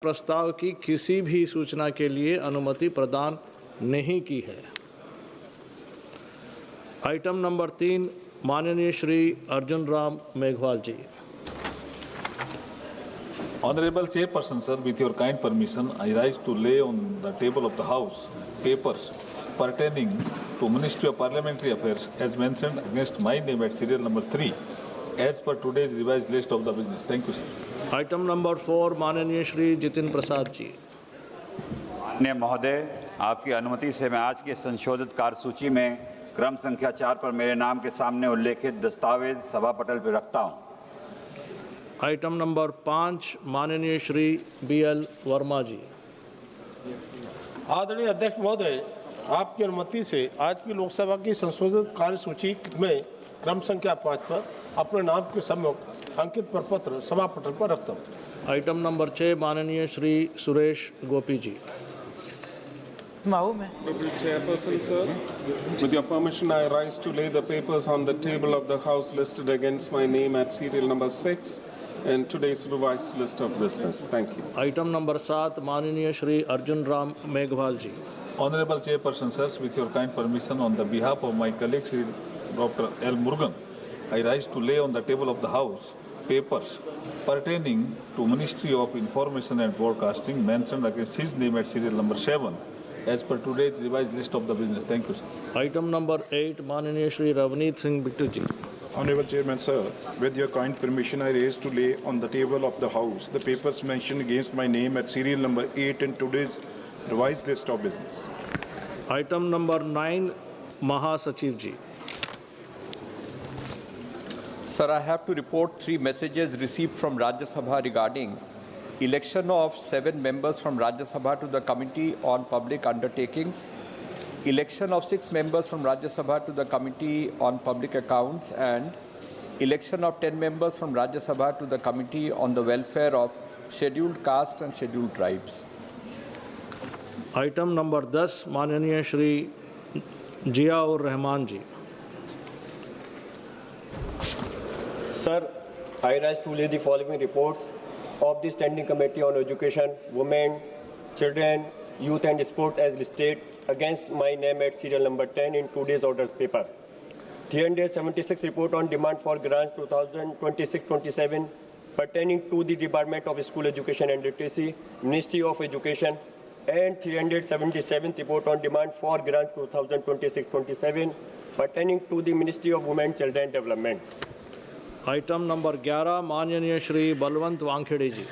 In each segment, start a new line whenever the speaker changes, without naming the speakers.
प्रस्ताव की किसी भी सूचना के लिए अनुमति प्रदान नहीं की है। आइटम नंबर 3, माननीय श्री अर्जुन राम मेघवाल जी।
Honorable Chairperson, sir, with your kind permission, I rise to lay on the table of the House papers pertaining to Ministry of Parliamentary Affairs as mentioned against my name at serial number 3 as per today's revised list of the business. Thank you, sir.
Item number 4, माननीय श्री जितिन प्रसाद जी।
माननीय महोदय, आपकी अनुमति से मैं आज के संशोधित कार्यसूची में क्रम संख्या 4 पर मेरे नाम के सामने उल्लेखित दस्तावेज सभा पटल पर रखता हूं।
आइटम नंबर 5, माननीय श्री BL वर्मा जी।
आदरणीय अध्यक्ष महोदय, आपकी अनुमति से आज की लोकसभा की संशोधित कार्यसूची में क्रम संख्या 5 पर अपने नाम के सम्मुख अंकित प्रपत्र सभा पटल पर रखता हूँ।
आइटम नंबर 6, माननीय श्री सुरेश गोपी जी।
Honorable Chairperson, sir, with your permission, I rise to lay the papers on the table of the House listed against my name at serial number 6 and today's revised list of business. Thank you.
Item number 7, माननीय श्री अर्जुन राम मेघवाल जी।
Honorable Chairperson, sir, with your kind permission, on the behalf of my colleague, Sri Dr. L. Murugan, I rise to lay on the table of the House papers pertaining to Ministry of Information and Broadcasting mentioned against his name at serial number 7 as per today's revised list of the business. Thank you, sir.
Item number 8, माननीय श्री रवनीत सिंह बिट्टू जी।
Honorable Chairman, sir, with your kind permission, I raise to lay on the table of the House the papers mentioned against my name at serial number 8 in today's revised list of business.
Item number 9, महासचिव जी।
Sir, I have to report 3 messages received from Rajya Sabha regarding election of 7 members from Rajya Sabha to the Committee on Public Undertakings, election of 6 members from Rajya Sabha to the Committee on Public Accounts, and election of 10 members from Rajya Sabha to the Committee on the Welfare of Scheduled Caste and Scheduled Tribes.
Item number 10, माननीय श्री जियाउर रहमान जी।
Sir, I rise to lay the following reports of the Standing Committee on Education, Women, Children, Youth and Sports as listed against my name at serial number 10 in today's orders paper. 376 report on demand for grants 2026-27 pertaining to the Department of School Education and Literacy, Ministry of Education, and 377 report on demand for grant 2026-27 pertaining to the Ministry of Women, Children Development.
Item number 11, माननीय श्री बलवंत वानखेड़े जी।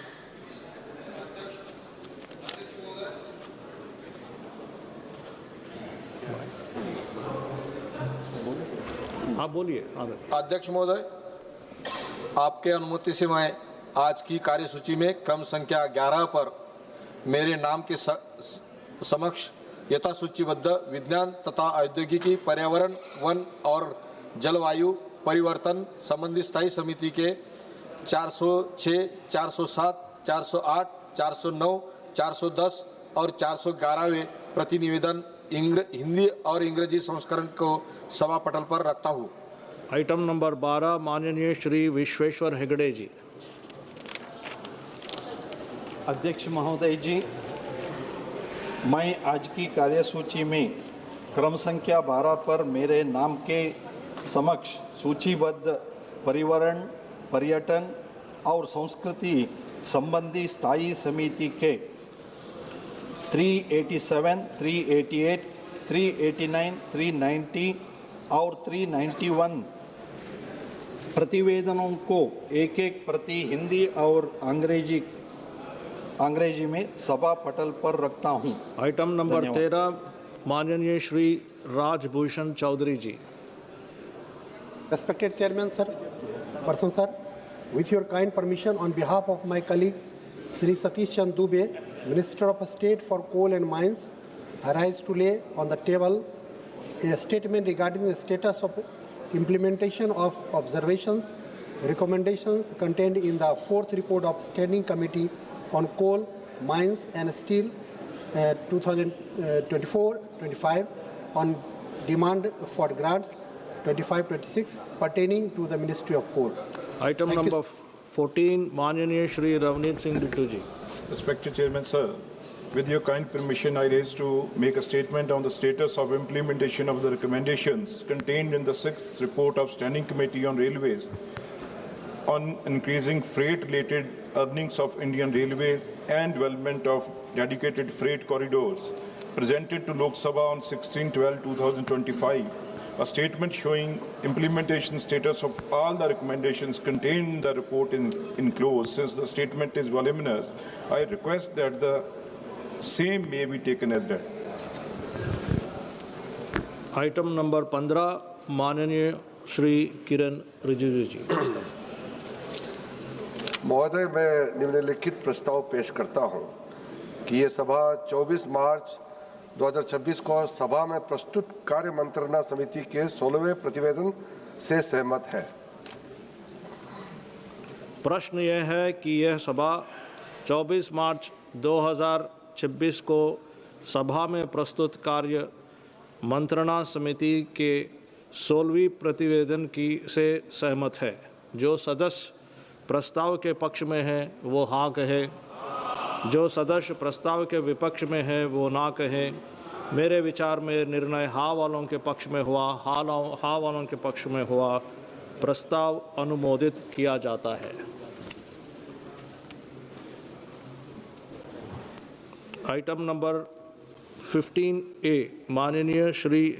हाँ बोलिए।
अध्यक्ष महोदय, आपके अनुमति से मैं आज की कार्यसूची में क्रम संख्या 11 पर मेरे नाम के समक्ष यथासूचीबद्ध विज्ञान तथा औद्योगिकी, पर्यावरण, वन और जलवायु परिवर्तन संबंधी स्थायी समिति के 406, 407, 408, 409, 410 और 411वें प्रतिनिवेदन हिंदी और अंग्रेजी संस्करण को सभा पटल पर रखता हूँ।
आइटम नंबर 12, माननीय श्री विश्वेश्वर हेगड़े जी।
अध्यक्ष महोदय जी, मैं आज की कार्यसूची में क्रम संख्या 12 पर मेरे नाम के समक्ष सूचीबद्ध पर्यावरण, पर्यटन और संस्कृति संबंधी स्थायी समिति के 387, 388, 389, 390 और 391 प्रतिवेदनों को एक एक प्रति हिंदी और अंग्रेजी में सभा पटल पर रखता हूं।
आइटम नंबर 13, माननीय श्री राजभूषण चौधरी जी।
Respected Chairman, sir, with your kind permission, on behalf of my colleague Sri Satish Chand Dubey, Minister of State for Coal and Mines, I rise to lay on the table a statement regarding the status of implementation of observations, recommendations contained in the 4th report of Standing Committee on Coal, Mines and Steel 2024-25 on demand for grants 25-26 pertaining to the Ministry of Coal.
Item number 14 माननीय श्री रवनीत सिंह बिट्टू जी।
Respected Chairman, sir, with your kind permission, I raise to make a statement on the status of implementation of the recommendations contained in the 6th report of Standing Committee on Railways on increasing freight-related earnings of Indian Railways and development of dedicated freight corridors, presented to Lok Sabha on 16/12/2025. A statement showing implementation status of all the recommendations contained in the report enclosed. Since the statement is voluminous, I request that the same may be taken as read.
Item number 15 माननीय श्री किरण रिजिजू जी।
महोदय, मैं निम्नलिखित प्रस्ताव पेश करता हूं कि ये सभा 24 मार्च 2026 को सभा में प्रस्तुत कार्य मंत्रणा समिति के 16वें प्रतिवेदन से सहमत है।
प्रश्न यह है कि यह सभा 24 मार्च 2026 को सभा में प्रस्तुत कार्य मंत्रणा समिति के 16वीं प्रतिवेदन की से सहमत है। जो सदस्य प्रस्ताव के पक्ष में है वो हाँ कहे, जो सदस्य प्रस्ताव के विपक्ष में है वो ना कहे। मेरे विचार में निर्णय हाँ वालों के पक्ष में हुआ, हाँ वालों के पक्ष में हुआ। प्रस्ताव अनुमोदित किया जाता है। आइटम नंबर 15A माननीय श्री